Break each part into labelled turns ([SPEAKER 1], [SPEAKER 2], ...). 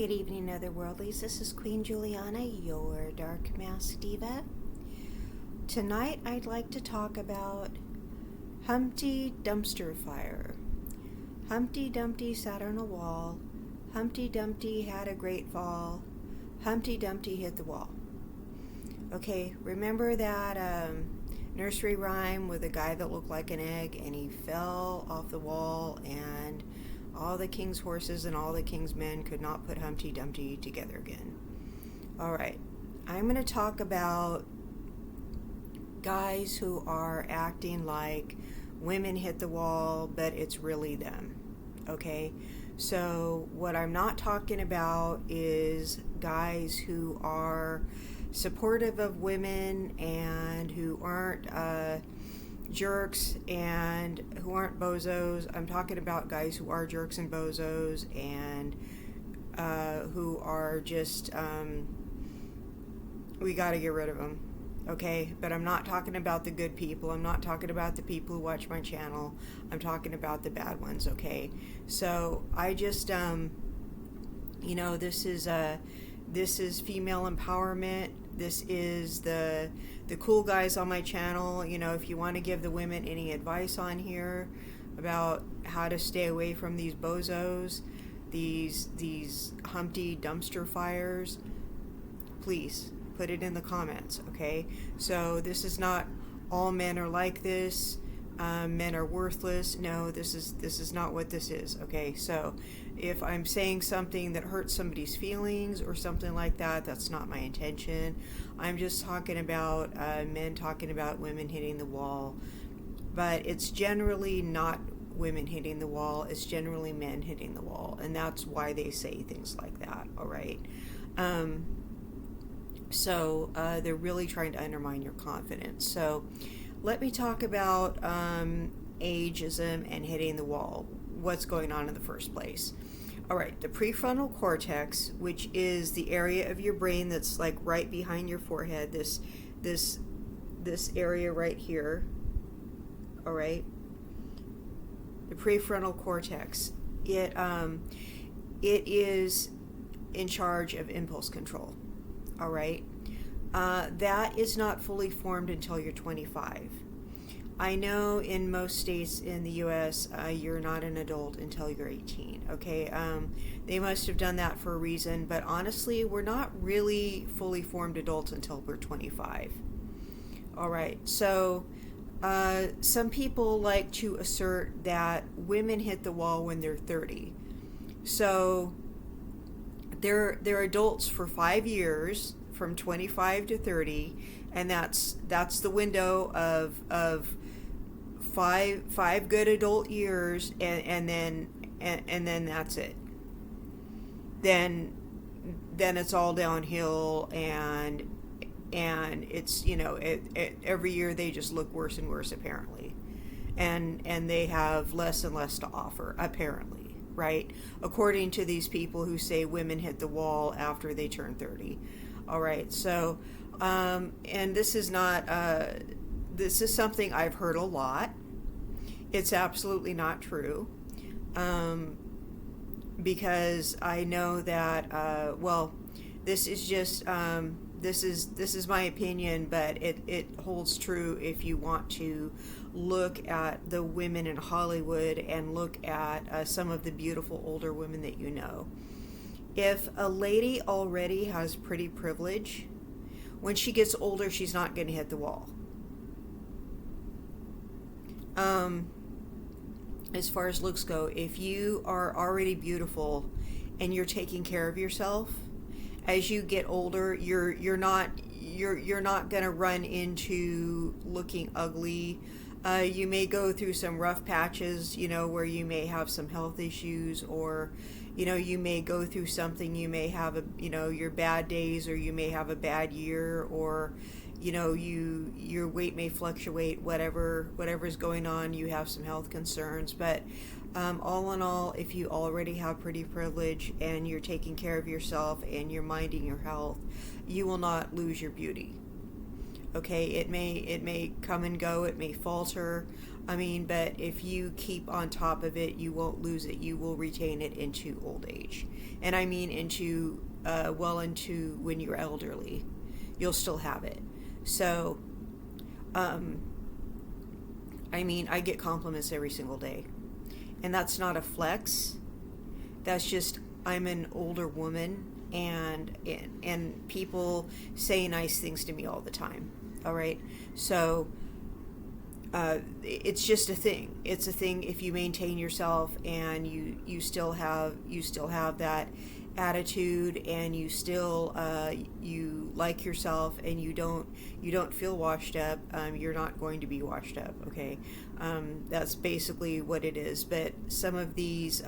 [SPEAKER 1] Good evening, Otherworldlies. This is Queen Juliana, your Dark Mask Diva. Tonight, I'd like to talk about Humpty Dumpster Fire. Humpty Dumpty sat on a wall. Humpty Dumpty had a great fall. Humpty Dumpty hit the wall. Okay, remember that nursery rhyme with a guy that looked like an egg and he fell off the wall and all the king's horses and all the king's men could not put Humpty Dumpty together again. All right, I'm going to talk about guys who are acting like women hit the wall, but it's really them. Okay, so what I'm not talking about is guys who are supportive of women and who aren't jerks and who aren't bozos. I'm talking about guys who are jerks and bozos and who are just we got to get rid of them. Okay, but I'm not talking about the good people. I'm not talking about the people who watch my channel. I'm talking about the bad ones. Okay, so I just this is female empowerment. This is the cool guys on my channel. If you want to give the women any advice on here about how to stay away from these bozos, these Humpty dumpster fires, please put it in the comments. Okay, so this is not all men are like this. Men are worthless. No, this is not what this is. Okay, so if I'm saying something that hurts somebody's feelings or something like that, that's not my intention. I'm just talking about men talking about women hitting the wall, but it's generally not women hitting the wall. It's generally men hitting the wall, and that's why they say things like that. All right. So they're really trying to undermine your confidence. So let me talk about ageism and hitting the wall. What's going on in the first place? All right, the prefrontal cortex, which is the area of your brain that's like right behind your forehead, this area right here. All right, the prefrontal cortex. It is in charge of impulse control. All right, that is not fully formed until you're 25. I know in most states in the U.S., you're not an adult until you're 18, okay? They must have done that for a reason, but honestly, we're not really fully formed adults until we're 25. All right, so some people like to assert that women hit the wall when they're 30. So they're adults for 5 years, from 25 to 30, and that's the window of five good adult years, and then that's it. Then it's all downhill, and it's every year they just look worse and worse apparently, and they have less and less to offer apparently, right? According to these people who say women hit the wall after they turn 30. All right, so and this is not this is something I've heard a lot. It's absolutely not true, because I know that this is just this is my opinion, but it holds true if you want to look at the women in Hollywood and look at some of the beautiful older women that you know. If a lady already has pretty privilege, when she gets older, she's not going to hit the wall. As far as looks go, if you are already beautiful and you're taking care of yourself, as you get older, you're not going to run into looking ugly. You may go through some rough patches, where you may have some health issues, or you may go through something, you may have your bad days, or you may have a bad year, or your weight may fluctuate, whatever's going on, you have some health concerns. But all in all, if you already have pretty privilege and you're taking care of yourself and you're minding your health, you will not lose your beauty. Okay, it may come and go, it may falter. I mean, but if you keep on top of it, you won't lose it. You will retain it into old age, and I mean into well into when you're elderly, you'll still have it. So, um, I mean, I get compliments every single day, and that's not a flex. That's just I'm an older woman, and people say nice things to me all the time. All right, so it's just a thing. It's a thing if you maintain yourself and you still have that attitude, and you like yourself, and you don't feel washed up. You're not going to be washed up. Okay, that's basically what it is. But some of these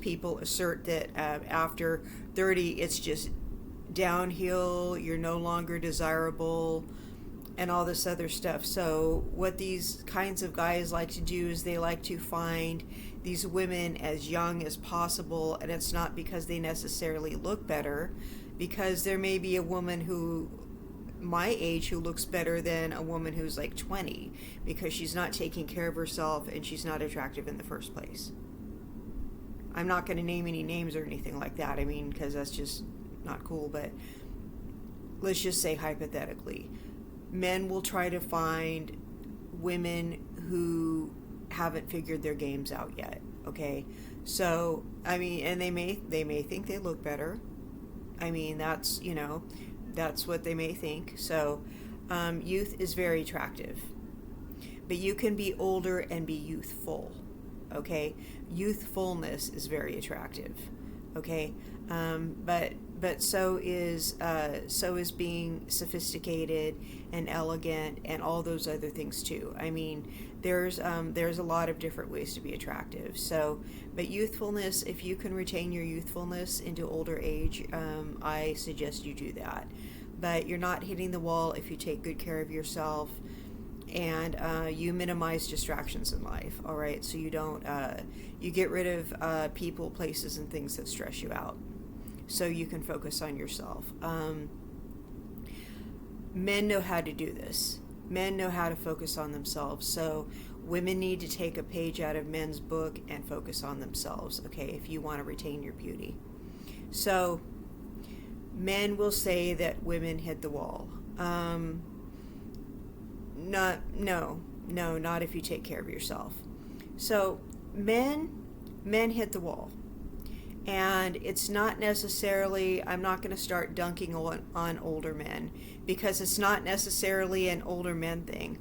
[SPEAKER 1] people assert that after 30, it's just downhill. You're no longer desirable, and all this other stuff. So what these kinds of guys like to do is they like to find these women as young as possible, and it's not because they necessarily look better, because there may be a woman who my age who looks better than a woman who's like 20, because she's not taking care of herself and she's not attractive in the first place. I'm not going to name any names or anything like that. I mean, because that's just not cool, but let's just say hypothetically, men will try to find women who haven't figured their games out yet. Okay, so I mean, and they may think they look better. I mean, that's what they may think. So youth is very attractive, but you can be older and be youthful. Okay, youthfulness is very attractive. Okay, but so is being sophisticated and elegant and all those other things too. I mean, there's a lot of different ways to be attractive. So, but youthfulness, if you can retain your youthfulness into older age, I suggest you do that. But you're not hitting the wall if you take good care of yourself, and you minimize distractions in life. All right, so you don't you get rid of people, places, and things that stress you out, so you can focus on yourself. Men know how to do this. Men know how to focus on themselves. So women need to take a page out of men's book and focus on themselves, okay, if you want to retain your beauty. So men will say that women hit the wall. Not if you take care of yourself. So men hit the wall. And it's not necessarily, I'm not going to start dunking on older men, because it's not necessarily an older men thing.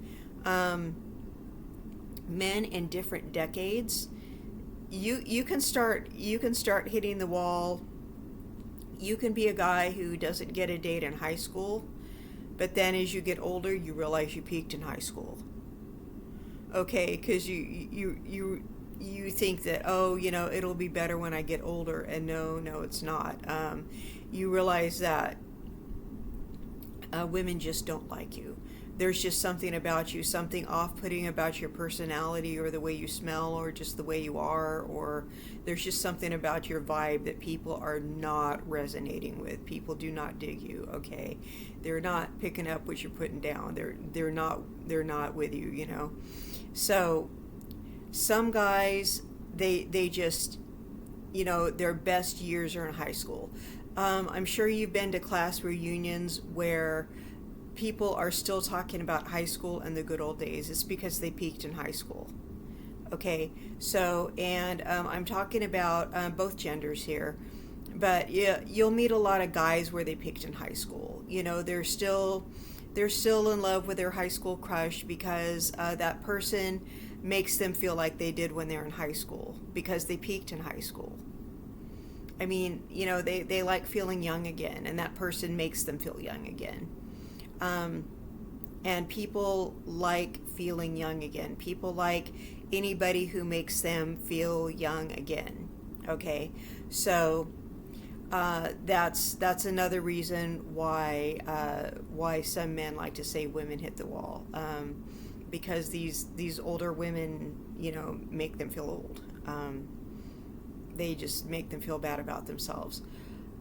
[SPEAKER 1] Men in different decades, you can start hitting the wall. You can be a guy who doesn't get a date in high school, but then as you get older, you realize you peaked in high school. Okay, because you think that, oh, it'll be better when I get older, and no, it's not. You realize that women just don't like you. There's just something about you, something off-putting about your personality, or the way you smell, or just the way you are, or there's just something about your vibe that people are not resonating with. People do not dig you. Okay, they're not picking up what you're putting down. They're not with you. So some guys, they just, their best years are in high school. I'm sure you've been to class reunions where people are still talking about high school and the good old days. It's because they peaked in high school. Okay, so, and I'm talking about both genders here, but yeah, you'll meet a lot of guys where they peaked in high school. They're still in love with their high school crush, because that person makes them feel like they did when they're in high school, because they peaked in high school. I mean, they like feeling young again, and that person makes them feel young again. And people like feeling young again. People like anybody who makes them feel young again. Okay, so that's another reason why some men like to say women hit the wall, because these older women, make them feel old. They just make them feel bad about themselves.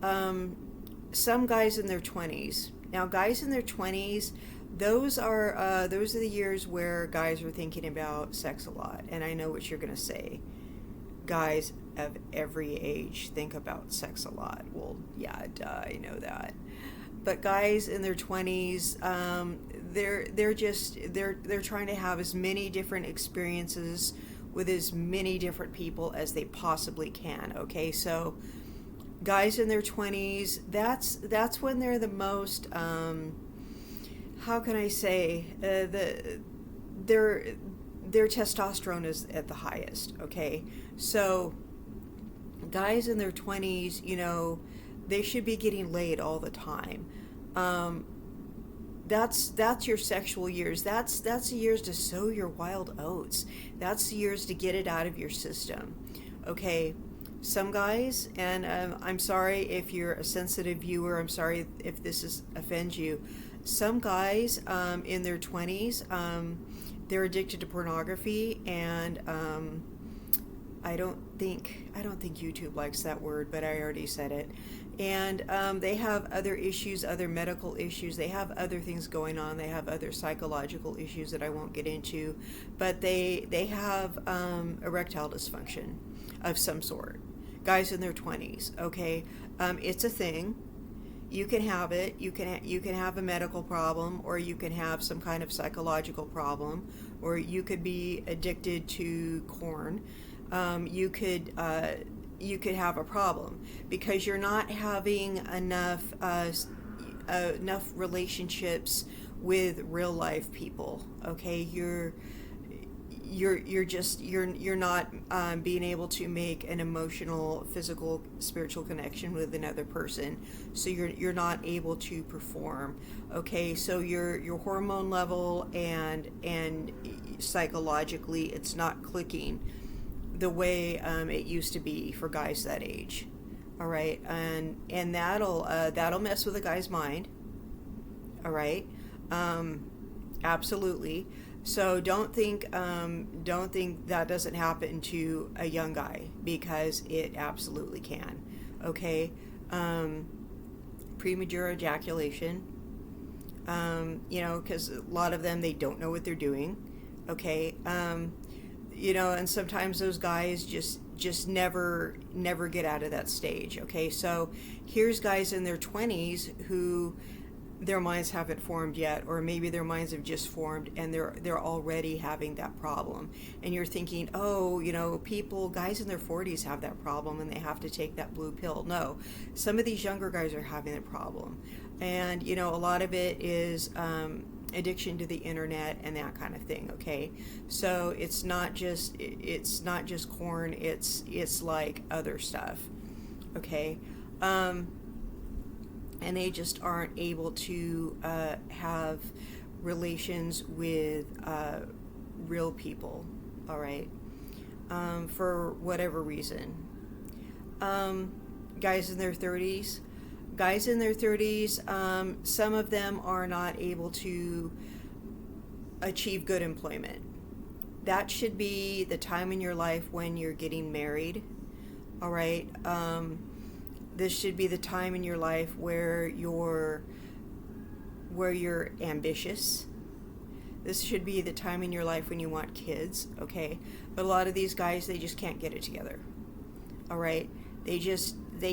[SPEAKER 1] Some guys in their 20s, Now, guys in their 20s, those are the years where guys are thinking about sex a lot. And I know what you're going to say. Guys of every age think about sex a lot. Well, yeah, duh, I know that. But guys in their 20s, they're trying to have as many different experiences with as many different people as they possibly can. Okay, so guys in their 20s, that's when they're the most how can I say, their testosterone is at the highest. Okay, so guys in their 20s, they should be getting laid all the time. That's your sexual years. That's the years to sow your wild oats. That's the years to get it out of your system. Okay, some guys, and I'm sorry if you're a sensitive viewer. I'm sorry if offends you. Some guys in their 20s, they're addicted to pornography, and I don't think YouTube likes that word, but I already said it. And they have other issues, other medical issues. They have other things going on. They have other psychological issues that I won't get into, but they have erectile dysfunction of some sort. Guys in their 20s, okay, it's a thing. You can have it. You can have a medical problem, or you can have some kind of psychological problem, or you could be addicted to corn. You could have a problem because you're not having enough relationships with real life people. Okay, you're not being able to make an emotional, physical, spiritual connection with another person, so you're not able to perform. Okay, so your hormone level and psychologically, it's not clicking the way it used to be for guys that age. All right, and that'll mess with a guy's mind. All right, absolutely. So don't think that doesn't happen to a young guy, because it absolutely can. Okay, premature ejaculation. Because a lot of them, they don't know what they're doing. Okay, and sometimes those guys just never get out of that stage. Okay, so here's guys in their 20s who their minds haven't formed yet, or maybe their minds have just formed and they're already having that problem, and you're thinking, oh, guys in their 40s have that problem and they have to take that blue pill. No, some of these younger guys are having a problem, and a lot of it is addiction to the internet and that kind of thing. Okay, so it's not just corn, it's like other stuff. Okay, and they just aren't able to have relations with real people. All right, for whatever reason. Guys in their 30s, some of them are not able to achieve good employment. That should be the time in your life when you're getting married. All right, this should be the time in your life where you're ambitious. This should be the time in your life when you want kids. Okay, but a lot of these guys, they just can't get it together. All right, they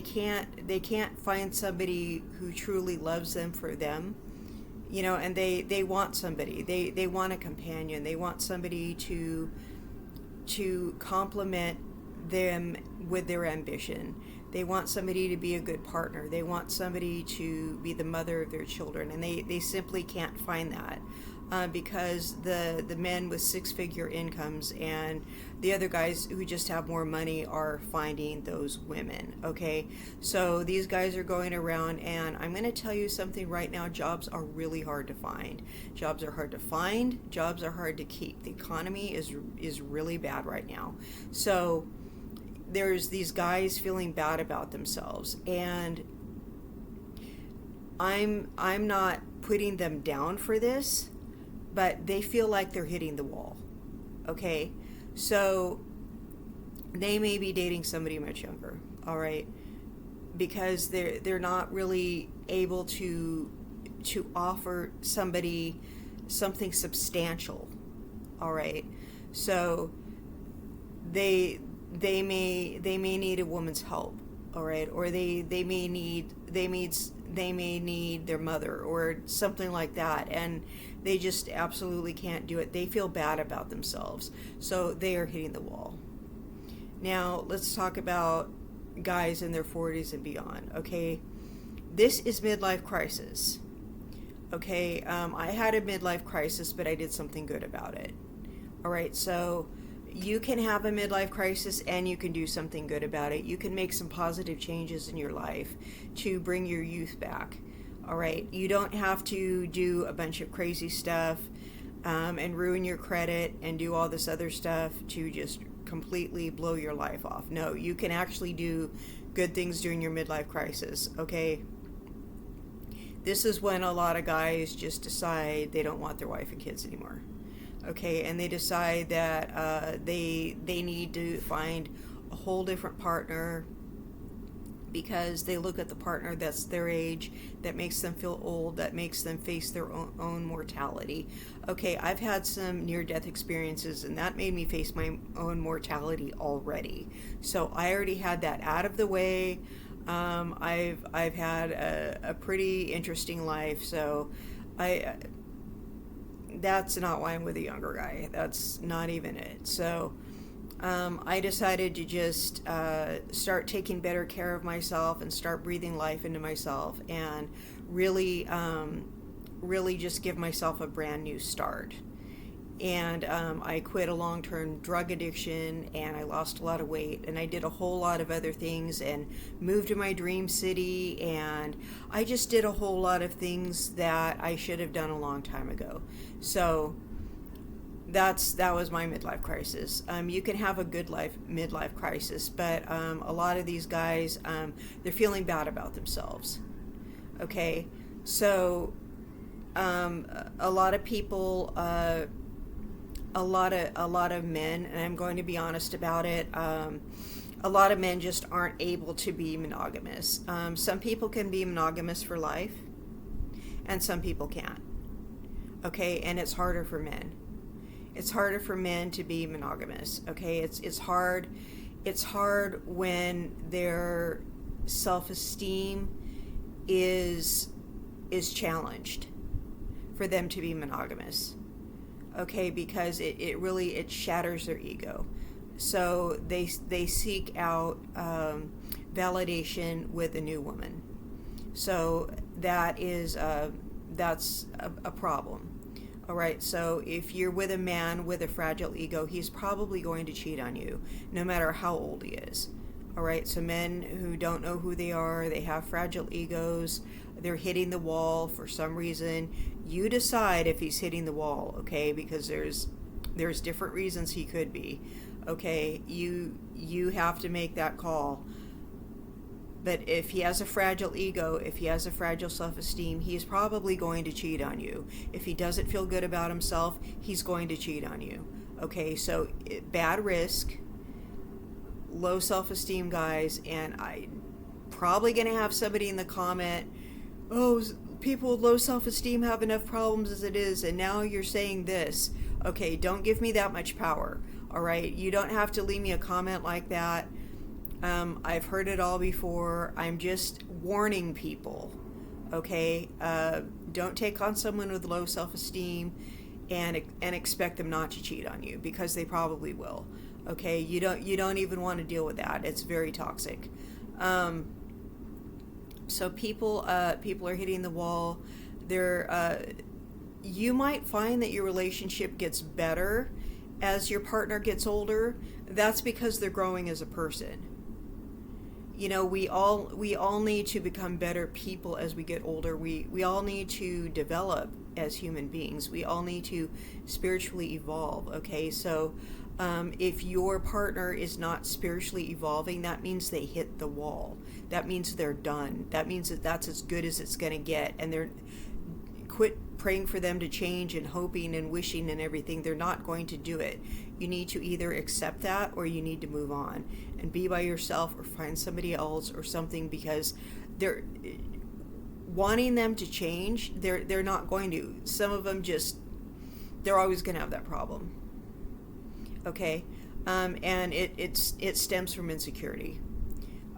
[SPEAKER 1] can't find somebody who truly loves them for them, and they want somebody. They want a companion. They want somebody to complement them with their ambition. They want somebody to be a good partner. They want somebody to be the mother of their children, and they simply can't find that. Because the men with six-figure incomes and the other guys who just have more money are finding those women. Okay, so these guys are going around, and I'm going to tell you something right now. Jobs are really hard to find. Jobs are hard to find. Jobs are hard to keep. The economy is really bad right now. So there's these guys feeling bad about themselves, and I'm not putting them down for this, but they feel like they're hitting the wall. Okay, so they may be dating somebody much younger. All right, because they're not really able to to offer somebody something substantial. All right, so they may need a woman's help. All right, or they may need their mother or something like that, and they just absolutely can't do it. They feel bad about themselves, so they are hitting the wall. Now let's talk about guys in their 40s and beyond. Okay, this is midlife crisis. Okay, I had a midlife crisis, but I did something good about it. All right, so you can have a midlife crisis and you can do something good about it. You can make some positive changes in your life to bring your youth back. All right, you don't have to do a bunch of crazy stuff and ruin your credit and do all this other stuff to just completely blow your life off. No, you can actually do good things during your midlife crisis. Okay, this is when a lot of guys just decide they don't want their wife and kids anymore. Okay, and they decide that they need to find a whole different partner because they look at the partner that's their age, that makes them feel old, that makes them face their own mortality. Okay, I've had some near-death experiences, and that made me face my own mortality already. So I already had that out of the way. I've had a pretty interesting life, so that's not why I'm with a younger guy. That's not even it. So I decided to just start taking better care of myself and start breathing life into myself and really just give myself a brand new start. And I quit a long-term drug addiction, and I lost a lot of weight, and I did a whole lot of other things and moved to my dream city, and I just did a whole lot of things that I should have done a long time ago. So that was my midlife crisis. You can have a good midlife crisis, but a lot of these guys, they're feeling bad about themselves. Okay, so a lot of people, a lot of men, and I'm going to be honest about it, a lot of men just aren't able to be monogamous. Some people can be monogamous for life, and some people can't. Okay, and it's harder for men. It's harder for men to be monogamous. Okay, it's hard. It's hard when their self-esteem is challenged for them to be monogamous. Okay, because it really shatters their ego. So they seek out validation with a new woman. So that's a problem. All right, so if you're with a man with a fragile ego, he's probably going to cheat on you, no matter how old he is. All right, so men who don't know who they are, they have fragile egos, they're hitting the wall for some reason. You decide if he's hitting the wall, okay? Because there's different reasons he could be, okay? You have to make that call. But if he has a fragile ego, if he has a fragile self-esteem, he's probably going to cheat on you. If he doesn't feel good about himself, he's going to cheat on you. Okay, so bad risk, low self-esteem guys, and I'm probably going to have somebody in the comment, oh, people with low self-esteem have enough problems as it is, and now you're saying this. Okay, don't give me that much power, all right? You don't have to leave me a comment like that. I've heard it all before. I'm just warning people, okay? Don't take on someone with low self-esteem and expect them not to cheat on you, because they probably will. Okay, you don't even want to deal with that. It's very toxic. So people are hitting the wall. You might find that your relationship gets better as your partner gets older. That's because they're growing as a person. You know, we all need to become better people as we get older. We all need to develop as human beings. We all need to spiritually evolve. Okay, so if your partner is not spiritually evolving, that means they hit the wall. That means they're done. That means that's as good as it's going to get. And they're quit praying for them to change and hoping and wishing and everything. They're not going to do it. You need to either accept that or you need to move on and be by yourself or find somebody else or something, because wanting them to change, they're not going to. Some of them they're always going to have that problem. Okay, and it stems from insecurity.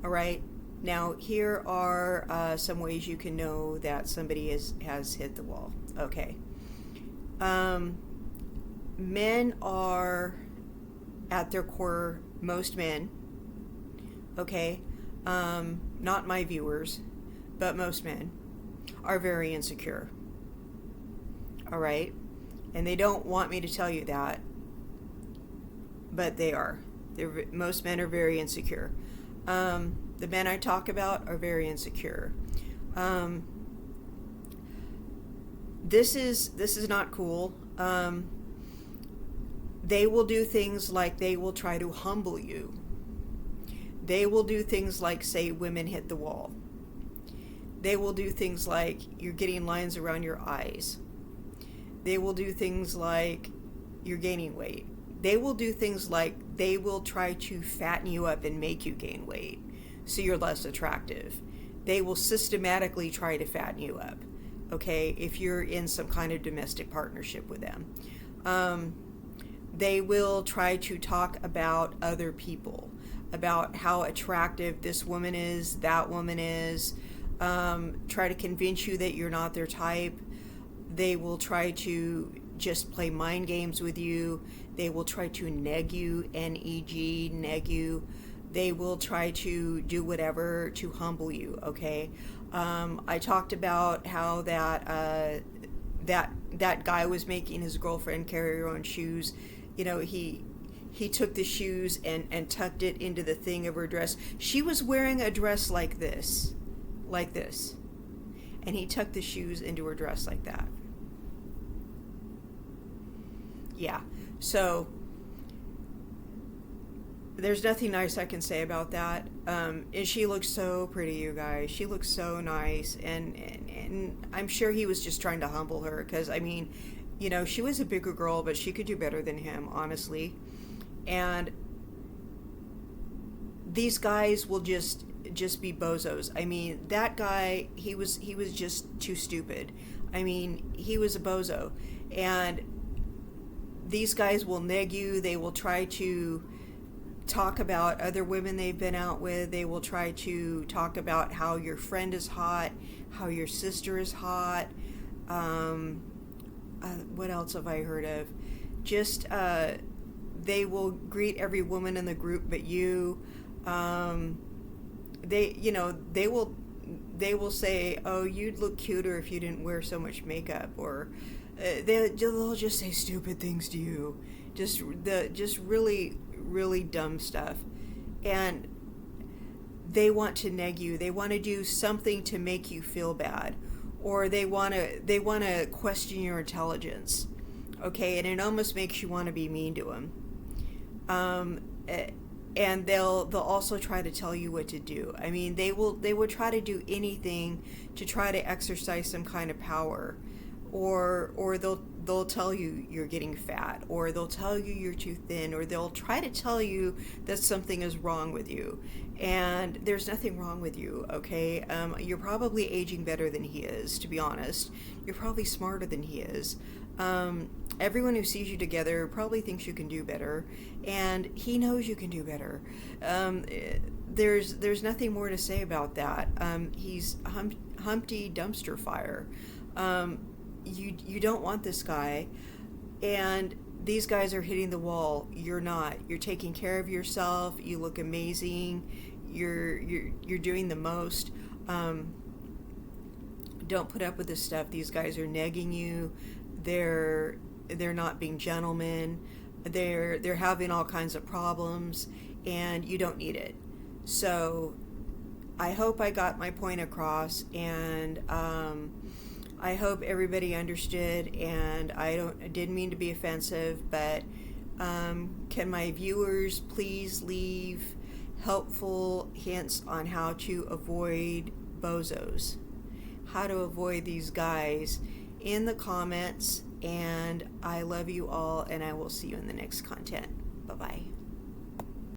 [SPEAKER 1] All right. Now here are some ways you can know that somebody has hit the wall. Okay. Men are, at their core, most men, okay, not my viewers, but most men are very insecure. All right. And they don't want me to tell you that, but they are. Most men are very insecure. The men I talk about are very insecure. This is not cool. They will do things like they will try to humble you. They will do things like say women hit the wall. They will do things like you're getting lines around your eyes. They will do things like you're gaining weight. They will do things like they will try to fatten you up and make you gain weight so you're less attractive. They will systematically try to fatten you up, okay, if you're in some kind of domestic partnership with them. They will try to talk about other people, about how attractive this woman is, that woman is, try to convince you that you're not their type. They will try to just play mind games with you. They will try to neg you, N-E-G, neg you. They will try to do whatever to humble you, okay? I talked about how that guy was making his girlfriend carry her own shoes. You know, he took the shoes and tucked it into the thing of her dress. She was wearing a dress like this. And he tucked the shoes into her dress like that. Yeah, so there's nothing nice I can say about that. And she looks so pretty, you guys. She looks so nice, and I'm sure he was just trying to humble her, because I mean, you know, she was a bigger girl, but she could do better than him, honestly. And these guys will just be bozos. I mean, that guy, he was just too stupid. I mean, he was a bozo. And these guys will neg you. They will try to talk about other women they've been out with. They will try to talk about how your friend is hot, how your sister is hot. What else have I heard of? Just, they will greet every woman in the group but you. They will say, oh, you'd look cuter if you didn't wear so much makeup, or they'll just say stupid things to you, just really, really dumb stuff. And they want to neg you. They want to do something to make you feel bad, or they want to question your intelligence. Okay, and it almost makes you want to be mean to them. And they'll also try to tell you what to do. I mean, they will try to do anything to try to exercise some kind of power, or they'll tell you you're getting fat, or they'll tell you you're too thin, or they'll try to tell you that something is wrong with you. And there's nothing wrong with you, okay? You're probably aging better than he is, to be honest. You're probably smarter than he is. Everyone who sees you together probably thinks you can do better, and he knows you can do better. There's nothing more to say about that. He's Humpty dumpster fire. You don't want this guy, and these guys are hitting the wall. You're not. You're taking care of yourself. You look amazing. You're doing the most. Don't put up with this stuff. These guys are negging you. They're not being gentlemen. They're having all kinds of problems, and you don't need it. So I hope I got my point across, and I hope everybody understood, and I didn't mean to be offensive, but can my viewers please leave helpful hints on how to avoid bozos, how to avoid these guys in the comments. And I love you all, and I will see you in the next content. Bye-bye.